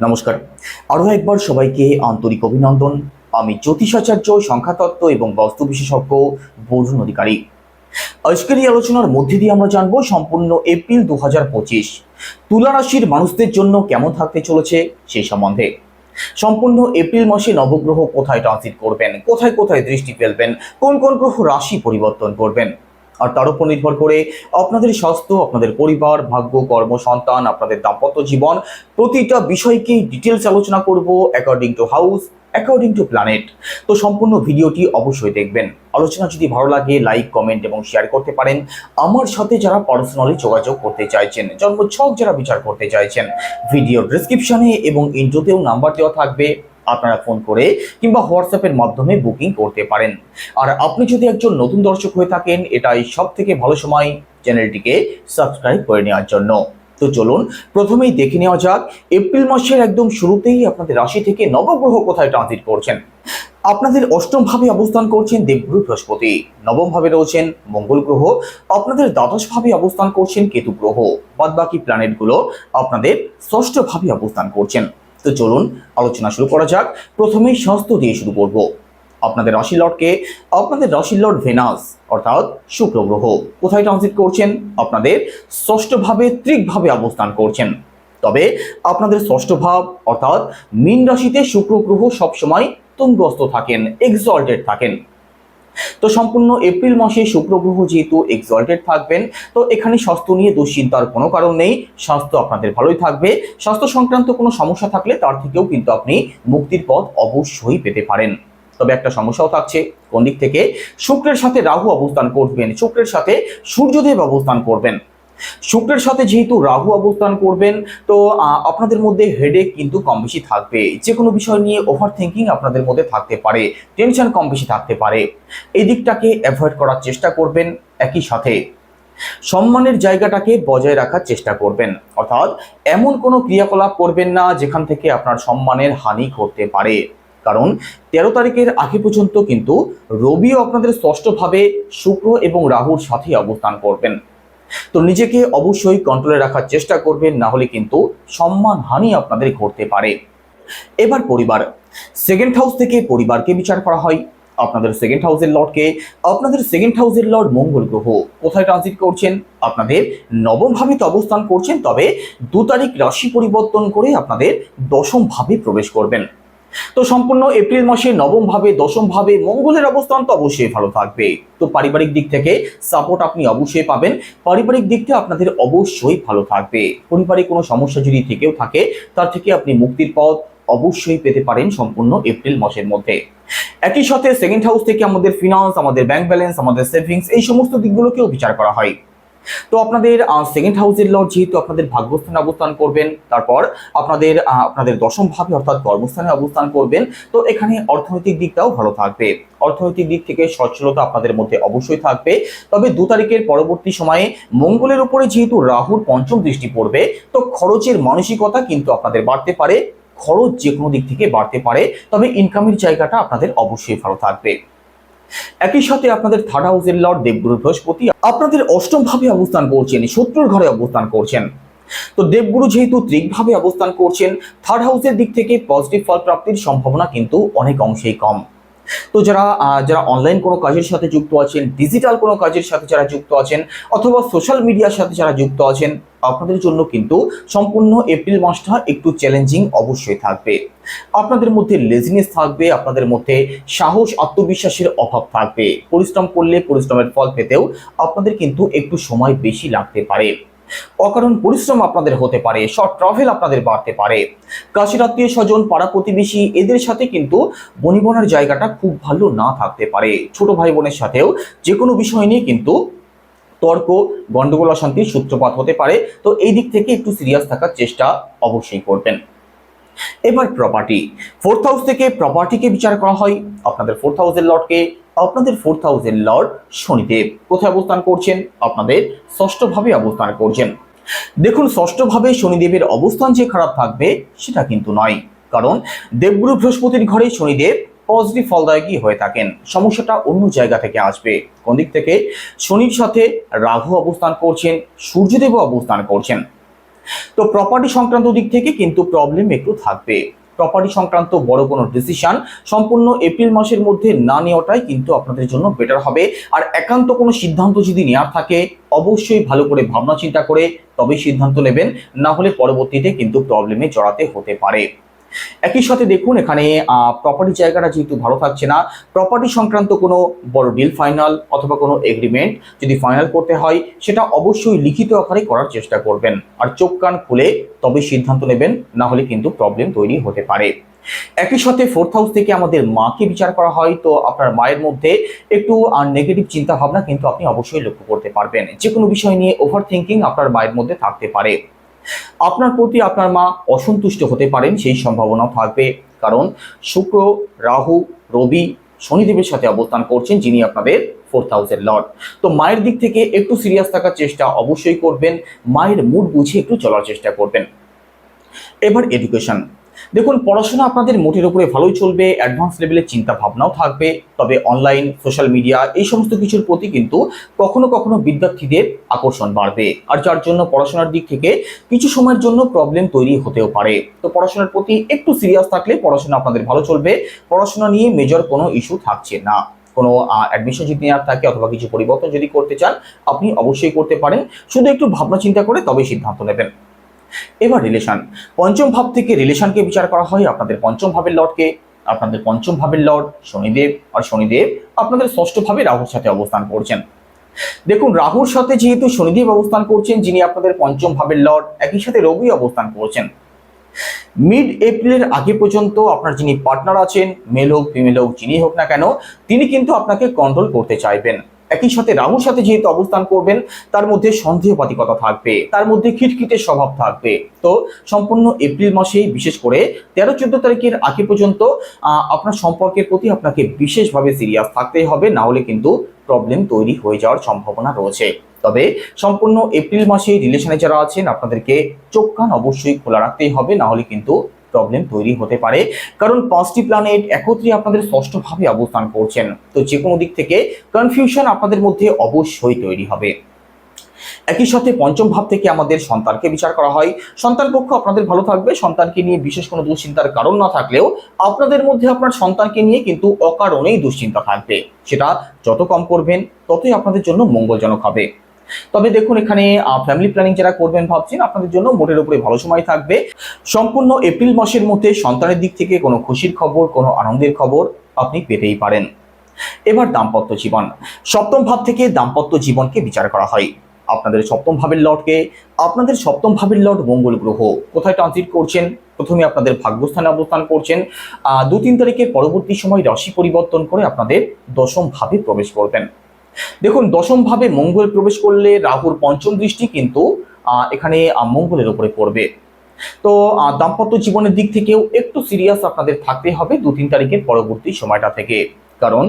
নমস্কার। আরও একবার সবাইকে আন্তরিক অভিনন্দন। আমি জ্যোতিষাচার্য, সংখ্যাতত্ত্ব এবং বাস্তু বিশেষজ্ঞ বরুণ অধিকারী। আজকের এই আলোচনার মধ্যে দিয়ে আমরা জানবো সম্পূর্ণ এপ্রিল 2025 তুলা রাশির মানুষদের জন্য কেমন থাকতে চলেছে সেই সম্বন্ধে। সম্পূর্ণ এপ্রিল মাসে নবগ্রহ কোথায় ট্রানজিট করবেন, কোথায় কোথায় দৃষ্টি ফেলবেন, কোন কোন গ্রহ রাশি পরিবর্তন করবেন, আর তার উপর নির্ভর করে আপনাদের স্বাস্থ্য, আপনাদের পরিবার, ভাগ্য, কর্ম, সন্তান, আপনাদের দাম্পত্য জীবন প্রতিটা বিষয়কেই ডিটেলস আলোচনা করব according to house, according to planet. তো সম্পূর্ণ ভিডিওটি অবশ্যই দেখবেন। আলোচনা যদি ভালো লাগে লাইক, কমেন্ট এবং শেয়ার করতে পারেন। আমার সাথে যারা পার্সোনালি যোগাযোগ করতে চাইছেন, জন্মছক যারা বিচার করতে চাইছেন, ভিডিও ডেসক্রিপশনে এবং ইন্ট্রোতেও নাম্বার দেওয়া থাকবে, আপনারা ফোন করে কিংবা হোয়াটসঅ্যাপের মাধ্যমে বুকিং করতে পারেন। আর আপনি যদি একজন নতুন দর্শক হয়ে থাকেন, এটাই সব থেকে ভালো সময় চ্যানেলটিকে সাবস্ক্রাইব করে নেওয়ার জন্য। তো চলুন প্রথমেই দেখে নেওয়া যাক এপ্রিল মাসের একদম শুরুতেই আপনাদের রাশি থেকে নবগ্রহ কোথায় ট্রানজিট করছেন। আপনাদের অষ্টম ভাবে অবস্থান করছেন দেবগুরু বৃহস্পতি, নবম ভাবে রয়েছেন মঙ্গল গ্রহ, আপনাদের দ্বাদশ ভাবে অবস্থান করছেন কেতু গ্রহ, বাদ বাকি প্ল্যানেটগুলো আপনাদের ষষ্ঠ ভাবে অবস্থান করছেন। তো চলুন আলোচনা শুরু করা যাক। প্রথমেই স্বাস্থ্য দিয়ে শুরু করব। আপনাদের রাশি লর্ডকে, আপনাদের রাশি লর্ড ভেনাস অর্থাৎ শুক্র গ্রহ কোথায় ট্রানজিট করছেন? আপনাদের ষষ্ঠ ভাবে ত্রিকভাবে অবস্থান করছেন। তবে আপনাদের ষষ্ঠ ভাব অর্থাৎ মীন রাশিতে শুক্র গ্রহ সবসময় তুঙ্গস্থ থাকেন, এক্সল্টেড থাকেন। তো সম্পূর্ণ এপ্রিল মাসে শুক্র গ্রহ যেহেতু এক্সল্টেড থাকবেন, তো এখানে স্বাস্থ্য নিয়ে দুশ্চিন্তার কোনো কারণ নেই। স্বাস্থ্য আপনাদের ভালোই থাকবে। স্বাস্থ্য সংক্রান্ত কোনো সমস্যা থাকলে তার থেকেও কিন্তু আপনি মুক্তির পথ অবশ্যই পেতে পারেন। তবে একটা সমস্যাও থাকছে। কোন দিক থেকে? শুক্রের সাথে রাহু অবস্থান করবেন, শুক্রের সাথে সূর্যদেব অবস্থান করবেন। শুক্রের সাথে যেহেতু রাহু অবস্থান করবেন, তো আপনাদের মধ্যে হেডেক কিন্তু কম বেশি থাকবে। যে কোনো বিষয় নিয়ে ওভার থিঙ্কিং আপনাদের মধ্যে থাকতে পারে, টেনশন কম বেশি থাকতে পারে। এই দিকটাকে অ্যাভয়েড করার চেষ্টা করবেন। একই সাথে সম্মানের জায়গাটাকে বজায় রাখার চেষ্টা করবেন, অর্থাৎ এমন কোনো ক্রিয়াকলাপ করবেন না যেখান থেকে আপনার সম্মানের হানি ঘটতে পারে। কারণ 13 তারিখের আগে পর্যন্ত কিন্তু রবিও আপনাদের ষষ্ঠভাবে শুক্র এবং রাহুর সাথে অবস্থান করবেন। তো নিজেকে অবশ্যই কন্ট্রোলে রাখার চেষ্টা করবেন, না হলে কিন্তু সম্মান হানি আপনাদের ঘটতে পারে। এবার পরিবার, সেকেন্ড হাউস থেকে পরিবারকে বিচার করা হয়। আপনাদের সেকেন্ড হাউসের লর্ডকে, আপনাদের সেকেন্ড হাউসের লর্ড মঙ্গল গ্রহ কোথায় ট্রানজিট করছেন? আপনাদের নবম ভাবে তো অবস্থান করছেন, তবে 2 তারিখ রাশি পরিবর্তন করে আপনাদের দশম ভাবে প্রবেশ করবেন। তো সম্পূর্ণ এপ্রিল মাসে নবম ভাবে, দশম ভাবে মঙ্গলের অবস্থান তো অবশ্যই ভালো থাকবে। তো পারিবারিক দিক থেকে সাপোর্ট আপনি অবশ্যই পাবেন। পারিবারিক দিকটা আপনাদের অবশ্যই ভালো থাকবে। পরিবারে কোনো সমস্যা যদি থেকেও থাকে, তার থেকে আপনি মুক্তির পথ অবশ্যই পেতে পারেন সম্পূর্ণ এপ্রিল মাসের মধ্যে। একই সাথে সেকেন্ড হাউস থেকে আমাদের ফিনান্স, আমাদের ব্যাংক ব্যালেন্স, আমাদের সেভিংস, এই সমস্ত দিকগুলোকেও বিচার করা হয়। তো আপনাদের সেকেন্ড হাউসের লর্ড যেহেতু আপনাদের ভাগ্যস্থানে অবস্থান করবেন, তারপর আপনাদের দশম ভাবে অর্থাৎ কর্মস্থানে অবস্থান করবেন। তো এখানে অর্থনৈতিক দিকটাও ভালো থাকবে। অর্থনৈতিক দিক থেকে সচ্ছলতা আপনাদের মধ্যে অবশ্যই থাকবে। তবে 2 তারিখের পরবর্তী সময়ে মঙ্গলের উপরে যেহেতু রাহুর পঞ্চম দৃষ্টি পড়বে, তো খরচের মানসিকতা কিন্তু আপনাদের বাড়তে পারে। খরচ যে কোনো দিক থেকে বাড়তে পারে, তবে ইনকামের জায়গাটা আপনাদের অবশ্যই ভালো থাকবে। একই সাথে আপনাদের থার্ড হাউসের লর্ড দেবগুরু বৃহস্পতি আপনাদের অষ্টম ভাবে অবস্থান করছেন, শত্রুর ঘরে অবস্থান করছেন। তো দেবগুরু যেহেতু ত্রিকভাবে অবস্থান করছেন, থার্ড হাউসের দিক থেকে পজিটিভ ফল প্রাপ্তির সম্ভাবনা কিন্তু অনেক অংশেই কম। তো যারা অনলাইন কোনো কাজের সাথে যুক্ত আছেন, ডিজিটাল কোনো কাজের সাথে যারা যুক্ত আছেন, অথবা সোশ্যাল মিডিয়ার সাথে যারা যুক্ত আছেন, আপনাদের জন্য কিন্তু সম্পূর্ণ এপ্রিল মাসটা একটু চ্যালেঞ্জিং অবশ্যই থাকবে। আপনাদের মধ্যে লেজিনেস থাকবে, আপনাদের মধ্যে সাহস, আত্মবিশ্বাসের অভাব থাকবে। পরিশ্রম করলে পরিশ্রমের ফল পেতেও আপনাদের কিন্তু একটু সময় বেশি লাগতে পারে। অকারণ পরিশ্রম আপনাদের হতে পারে, শর্ট ট্রাভেল আপনাদের বাড়তে পারে। কাছের আত্মীয় স্বজন, পাড়া প্রতিবেশী, এদের সাথে কিন্তু বনিবনার জায়গাটা খুব ভালো না থাকতে পারে। ছোট ভাই বোনের সাথেও যে কোনো বিষয় নিয়ে কিন্তু তর্ক, গন্ডগোল, অশান্তির সূত্রপাত হতে পারে। তো এই দিক থেকে একটু সিরিয়াস থাকার চেষ্টা অবশ্যই করবেন। এবার প্রপার্টি, ফোর্থ হাউস থেকে প্রপার্টিকে বিচার করা হয়। আপনাদের ফোর্থ হাউসের লর্ডকে, আপনাদের ফোর্থ হাউসের লর্ড শনিদেব কোথায় অবস্থান করছেন? আপনাদের ষষ্ঠ ভাবে অবস্থান করছেন। দেখুন, ষষ্ঠ ভাবে শনিদেবের অবস্থান যে খারাপ থাকবে সেটা কিন্তু নয়, কারণ দেবগুরু বৃহস্পতির ঘরে শনিদেব পজিটিভ ফলদায়কই হয়ে থাকেন। সমস্যাটা অন্য জায়গা থেকে আসবে। কোন দিক থেকে? শনির সাথে রাহু অবস্থান করছেন, সূর্যদেবও অবস্থান করছেন। তো প্রপার্টি সংক্রান্ত দিক থেকে কিন্তু প্রবলেম একটু থাকবে। প্রপার্টি সংক্রান্ত বড় কোনো ডিসিশন সম্পূর্ণ এপ্রিল মাসের মধ্যে না নেওয়াটাই কিন্তু আপনাদের জন্য বেটার হবে। আর একান্ত কোনো সিদ্ধান্ত যদি নেওয়ার থাকে অবশ্যই ভালো করে ভাবনা চিন্তা করে তবেই সিদ্ধান্ত নেবেন, না হলে পরবর্তীতে কিন্তু প্রবলেমে জড়াতে হতে পারে। একই সাথে দেখুন এখানে প্রপার্টি জায়গাটা যেহেতু ভালো থাকছে না, প্রপার্টি সংক্রান্ত কোনো বড় ডিল ফাইনাল অথবা কোনো এগ্রিমেন্ট যদি ফাইনাল করতে হয় সেটা অবশ্যই লিখিত আকারে করার চেষ্টা করবেন, আর চোখ কান খুলে তবে সিদ্ধান্ত নেবেন, না হলে কিন্তু প্রবলেম তৈরি হতে পারে। একই সাথে ফোর্থ হাউস থেকে আমাদের মাকে বিচার করা হয়, তো আপনার মায়ের মধ্যে একটু নেগেটিভ চিন্তা ভাবনা কিন্তু আপনি অবশ্যই লক্ষ্য করতে পারবেন। যে কোনো বিষয় নিয়ে ওভার থিঙ্কিং আপনার মায়ের মধ্যে থাকতে পারে। আপনার প্রতি আপনার মা অসন্তুষ্ট হতে পারেন সেই সম্ভাবনাও থাকবে, কারণ শুক্র, রাহু, রবি, শনিদেবের সাথে অবস্থান করছেন, যিনি আপনাদের ফোর্থ হাউসের লর্ড। তো মায়ের দিক থেকে একটু সিরিয়াস থাকার চেষ্টা অবশ্যই করবেন, মায়ের মুড বুঝে একটু চলার চেষ্টা করবেন। এবার এডুকেশন দেখুন, পড়াশোনা আপনাদের মোটের উপরে ভালোই চলবে, অ্যাডভান্স লেভেলের চিন্তা ভাবনাও থাকবে, তবে অনলাইন, সোশ্যাল মিডিয়া এই সমস্ত কিছুর প্রতি কিন্তু কখনো কখনো বিদ্যার্থীদের আকর্ষণ বাড়বে, আর যার জন্য পড়াশোনার দিক থেকে কিছু সময়ের জন্য প্রবলেম তৈরি হতেও পারে। তো পড়াশোনার প্রতি একটু সিরিয়াস থাকলে পড়াশোনা আপনাদের ভালো চলবে, পড়াশোনা নিয়ে মেজর কোনো ইস্যু থাকছে না। কোনো অ্যাডমিশন যদি নেওয়ার থাকে অথবা কিছু পরিবর্তন যদি করতে চান আপনি অবশ্যই করতে পারেন, শুধু একটু ভাবনা চিন্তা করে তবে সিদ্ধান্ত নেবেন। এবার রিলেশন, পঞ্চম ভাব থেকে রিলেশনকে বিচার করা হয় আপনাদের পঞ্চম ভাবের লর্ডকে। আপনাদের পঞ্চম ভাবের লর্ড শনিদেব, আর শনিদেব আপনাদের ষষ্ঠ ভাবে রাহুর সাথে অবস্থান করছেন। দেখুন, রাহুর সাথে যেহেতু শনিদেব অবস্থান করছেন, যিনি আপনাদের পঞ্চম ভাবের লর্ড, একই সাথে রবি অবস্থান করছেন। মিড এপ্রিলের আগে পর্যন্ত আপনার যিনি পার্টনার আছেন, মেল হোক ফিমেল হোক যিনি হোক না কেন, তিনি কিন্তু আপনাকে কন্ট্রোল করতে চাইবেন। একই সাথে রাহুর সাথে যেহেতু অবস্থান করবেন, তার মধ্যে সন্দেহবাদিকতা থাকবে, তার মধ্যে খিটখিটে স্বভাব থাকবে। তো সম্পূর্ণ এপ্রিল মাসেই বিশেষ করে 13-14 তারিখের আগে পর্যন্ত আপনার সম্পর্কের প্রতি আপনাকে বিশেষভাবে সিরিয়াস থাকতেই হবে, না হলে কিন্তু প্রবলেম তৈরি হয়ে যাওয়ার সম্ভাবনা রয়েছে। তবে সম্পূর্ণ এপ্রিল মাসে রিলেশনে যারা আছেন আপনাদেরকে চোখ কান অবশ্যই খোলা রাখতেই হবে, না হলে কিন্তু প্রবলেম তৈরি হতে পারে, কারণ 5টি প্ল্যানেট একত্রে আপনাদের ষষ্ঠ ভাবে অবস্থান করছেন। তো যে কোনো দিক থেকে কনফিউশন আপনাদের মধ্যে অবশ্যই তৈরি হবে। একই সাথে পঞ্চম ভাব থেকে আমাদের সন্তানকে বিচার করা হয়। সন্তান পক্ষ আপনাদের ভালো থাকবে, সন্তানকে নিয়ে বিশেষ কোনো দুশ্চিন্তার কারণ না থাকলেও আপনাদের মধ্যে আপনার সন্তানকে নিয়ে কিন্তু অকারণেই দুশ্চিন্তা থাকবে। সেটা যত কম করবেন ততই আপনাদের জন্য মঙ্গলজনক হবে। তবে দেখুন, এখানে ফ্যামিলি প্ল্যানিং যারা করবেন ভাবছেন আপনাদের জন্য মোটের উপরে ভালো সময় থাকবে। সম্পূর্ণ এপ্রিল মাসের মধ্যে সন্তানের দিক থেকে কোনো খুশির খবর, কোনো আনন্দের খবর আপনি পেতেই পারেন। এবার দাম্পত্য জীবন, সপ্তম ভাব থেকে দাম্পত্য জীবনকে বিচার করা হয়। আপনাদের সপ্তম ভাবের লর্ডকে, আপনাদের সপ্তম ভাবের লর্ড মঙ্গল গ্রহ কোথায় ট্রানজিট করছেন? প্রথমে আপনাদের ভাগ্যস্থানে অবস্থান করছেন, 2-3 তারিখের পরবর্তী সময় রাশি পরিবর্তন করে আপনাদের দশম ভাবে প্রবেশ করবেন। দেখুন, দশম ভাবে মঙ্গল প্রবেশ করলে রাহুর পঞ্চম দৃষ্টি কিন্তু এখানে মঙ্গলের উপরে পড়বে। তো দাম্পত্য জীবনের দিক থেকেও একটু সিরিয়াস আপনাদের থাকতে হবে 2-3 তারিখের পরবর্তী সময়টা থেকে, কারণ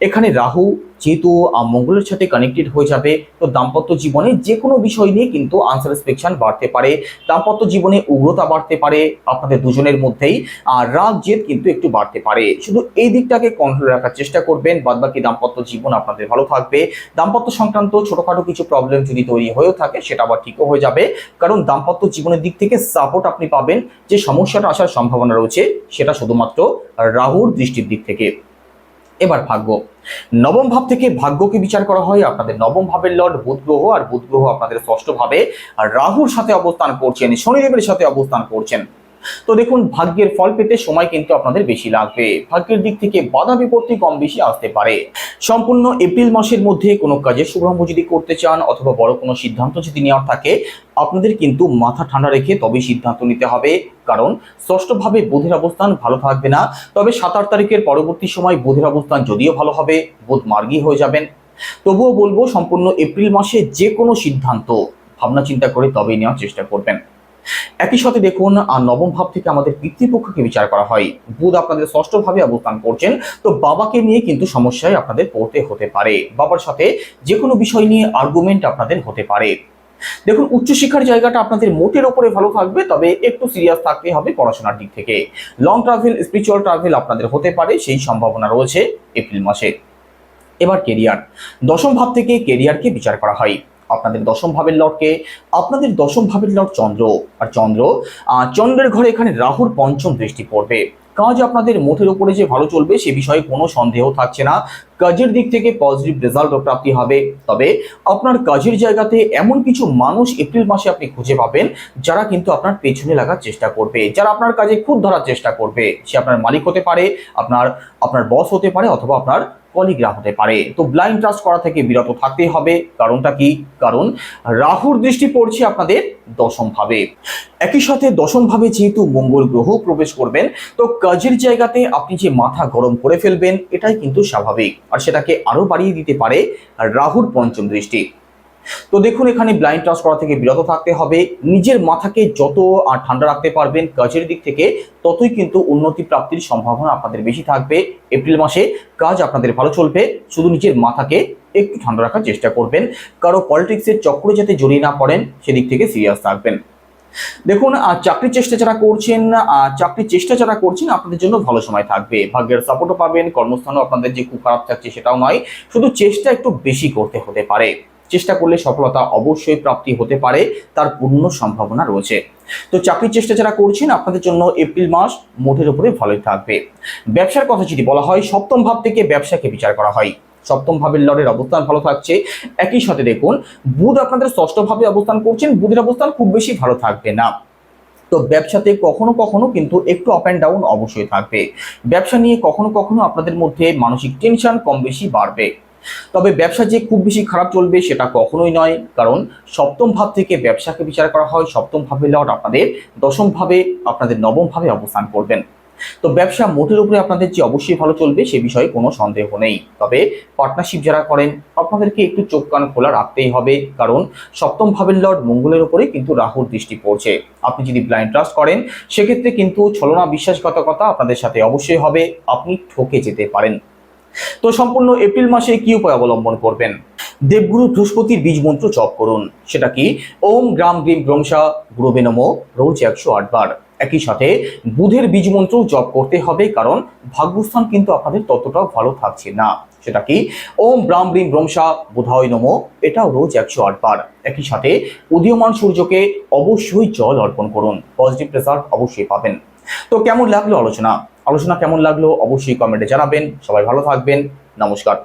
এখানে রাহু যেহেতু মঙ্গলের সাথে কানেক্টেড হয়ে যাবে, তো দাম্পত্য জীবনে যে কোনো বিষয় নিয়ে কিন্তু আনস্যাটিসফ্যাকশন বাড়তে পারে, দাম্পত্য জীবনে উগ্রতা বাড়তে পারে, আপনাদের দুজনের মধ্যেই রাগ জেদ কিন্তু একটু বাড়তে পারে। শুধু এই দিকটাকে কন্ট্রোল রাখার চেষ্টা করবেন, বাদবাকি দাম্পত্য জীবন আপনাদের ভালো থাকবে। দাম্পত্য সংক্রান্ত ছোটখাটো কিছু প্রবলেম যদি তৈরি হয়েও থাকে সেটা আবার ঠিকও হয়ে যাবে, কারণ দাম্পত্য জীবনের দিক থেকে সাপোর্ট আপনি পাবেন। যে সমস্যাটা আসার সম্ভাবনা রয়েছে সেটা শুধুমাত্র রাহুর দৃষ্টির দিক থেকে। এবার ভাগ্য, নবম ভাব থেকে ভাগ্যকে বিচার করা হয়। আপনাদের নবম ভাবের লর্ড বুধ গ্রহ, আর বুধ গ্রহ আপনাদের ষষ্ঠ ভাবে আর রাহুর সাথে অবস্থান করছেন, শনিদেবের সাথে অবস্থান করছেন। তো দেখুন, ভাগ্যের ফল পেতে সময় কিন্তু আপনাদের বেশি লাগবে, ভাগ্যের দিক থেকে বাধা বিপত্তি কম বেশি আসতে পারে। সম্পূর্ণ এপ্রিল মাসের মধ্যে কোনো কাজের শুভারম্ভ যদি করতে চান অথবা বড় কোনো সিদ্ধান্ত যদি নেওয়ার থাকে আপনাদের কিন্তু মাথা ঠান্ডা রেখে তবে সিদ্ধান্ত নিতে হবে, কারণ ষষ্ঠভাবে বুধের অবস্থান ভালো থাকবে না। তবে 7-8 তারিখের পরবর্তী সময় বুধের অবস্থান যদিও ভালো হবে, বুধ মার্গী হয়ে যাবেন। তবুও বলবো সম্পূর্ণ এপ্রিল মাসে যে কোনো সিদ্ধান্ত ভাবনা চিন্তা করে তবেই নেওয়ার চেষ্টা করবেন। একই সাথে দেখুন, নবম ভাব থেকে আমাদের পিতৃপক্ষকে বিচার করা হয়। বুধ আপনাদের ষষ্ঠ ভাবে অবস্থান করছেন, তো বাবাকে নিয়ে কিন্তু সমস্যায় আপনাদের পড়তে হতে পারে, বাবার সাথে যে কোনো বিষয় নিয়ে আর্গুমেন্ট আপনাদের হতে পারে। দেখুন, উচ্চশিক্ষার জায়গাটা আপনাদের মোটের ওপরে ভালো থাকবে, তবে একটু সিরিয়াস থাকতে হবে পড়াশোনার দিক থেকে। লং ট্রাভেল, স্পিরিচুয়াল ট্রাভেল আপনাদের হতে পারে, সেই সম্ভাবনা রয়েছে এপ্রিল মাসে। এবার কেরিয়ার, দশম ভাব থেকে কেরিয়ারকে বিচার করা হয়। আপনাদের দশম ভাবের লর্ডকে, আপনাদের দশম ভাবের লর্ড চন্দ্র। আর চন্দ্রের ঘরে এখানে রাহুর পঞ্চম দৃষ্টি পড়বে। কাজ আপনাদের মুঠের উপরে যে ভালো চলবে সে বিষয়ে কোনো সন্দেহ থাকছে না। কাজের দিক থেকে পজিটিভ রেজাল্ট প্রাপ্তি হবে। তবে আপনার কাজের জায়গাতে এমন কিছু মানুষ এপ্রিল মাসে আপনি খুঁজে পাবেন যারা কিন্তু আপনার পেছনে লাগার চেষ্টা করবে, যারা আপনার কাজে খুদ ধরার চেষ্টা করবে। সে আপনার মালিক হতে পারে, আপনার বস হতে পারে, অথবা আপনার কলিগরা হতে পারে। তো ব্লাইন্ড ট্রাস্ট করা থেকে বিরত থাকতেই হবে। কারণটা কি? কারণ রাহুর দৃষ্টি পড়ছে আপনাদের দশম ভাবে। একই সাথে দশম ভাবে যেহেতু মঙ্গল গ্রহ প্রবেশ করবেন, তো কাজের জায়গাতে আপনি যে মাথা গরম করে ফেলবেন এটাই কিন্তু স্বাভাবিক। আর সেটাকে আরো বাড়িয়ে দিতে পারে রাহুর পঞ্চম দৃষ্টি। তো দেখুন, এখানে ব্লাইন্ড ট্রাস্ট করা থেকে বিরত থাকতে হবে। নিজের মাথাকে যত ঠান্ডা রাখতে পারবেন কাজের দিক থেকে, ততই কিন্তু উন্নতি প্রাপ্তির সম্ভাবনা আপনাদের বেশি থাকবে। এপ্রিল মাসে কাজ আপনাদের ভালো চলবে। শুধু নিজের মাথাকে একটু ঠান্ডা রাখার চেষ্টা করবেন। কারো পলিটিক্সের চক্রে যাতে জড়িয়ে না পড়েন সেদিক থেকে সিরিয়াস থাকবেন। দেখুন, চাকরির চেষ্টা যারা করছেন আপনাদের জন্য ভালো সময় থাকবে। ভাগ্যের সাপোর্টও পাবেন। কর্মস্থানও আপনাদের যে খুব খারাপ থাকছে সেটাও নয়, শুধু চেষ্টা একটু বেশি করতে হতে পারে। চেষ্টা করলে সফলতা অবশ্যই প্রাপ্তি হতে পারে, তার পূর্ণ সম্ভাবনা রয়েছে। তো চাকরির চেষ্টা যারা করছেন আপনাদের জন্য এপ্রিল মাস মোটের উপরে ভালোই থাকবে। ব্যবসার কথা যদি বলা হয়, সপ্তম ভাব থেকে ব্যবসাকে বিচার করা হয়। সপ্তম ভাবের লর্ডের অবস্থান ভালো থাকছে। একই সাথে দেখুন, বুধ আপনাদের ষষ্ঠ ভাবে অবস্থান করছেন। বুধের অবস্থান খুব বেশি ভালো থাকবে না। তো ব্যবসাতে কখনো কখনো কিন্তু একটু আপ অ্যান্ড ডাউন অবশ্যই থাকবে। ব্যবসা নিয়ে কখনো কখনো আপনাদের মধ্যে মানসিক টেনশন কম বেশি বাড়বে। তবে ব্যবসা যে খুব বেশি খারাপ চলবে সেটা কখনোই নয়, কারণ সপ্তম ভাব থেকে ব্যবসাকে বিচার করা হয়। সপ্তম ভাবে লর্ড আপনাদের দশম ভাবে, আপনাদের নবম ভাবে অবস্থান করবেন। তো ব্যবসা মোটের উপরে আপনাদের যে অবশ্যই ভালো চলবে সে বিষয়ে কোনো সন্দেহ নেই। তবে পার্টনারশিপ যারা করেন আপনাদেরকে একটু চোখ কান খোলা রাখতেই হবে, কারণ সপ্তম ভাবের লর্ড মঙ্গলের উপরে কিন্তু রাহুর দৃষ্টি পড়ছে। আপনি যদি ব্লাইন্ড ট্রাস্ট করেন সেক্ষেত্রে কিন্তু ছলনা বিশ্বাসঘাতকতা আপনাদের সাথে অবশ্যই হবে, আপনি ঠকে যেতে পারেন। তো সম্পূর্ণ এপ্রিল মাসে কি উপায় অবলম্বন করবেন? দেবগুরু বৃহস্পতির বীজ মন্ত্র জপ করুন। সেটা কি? ওম গ্রাম গ্রীম গ্রমশা গুরুবে নমঃ, রোজ 108 বার। একই সাথে বুধের বীজ মন্ত্র জপ করতে হবে, কারণ ভাগ্যস্থান কিন্তু আপনাদের ততটাও ভালো থাকছে না। সেটা কি? ওম ব্রাম ব্রিম ব্রমশা বুধায় নমঃ, এটাও রোজ 108 বার। একই সাথে উদীয়মান সূর্যকে অবশ্যই জল অর্পণ করুন, পজিটিভ রেজাল্ট অবশ্যই পাবেন। তো কেমন লাগলো আলোচনা কেমন লাগলো অবশ্যই কমেন্টে জানাবেন। সবাই ভালো থাকবেন। নমস্কার।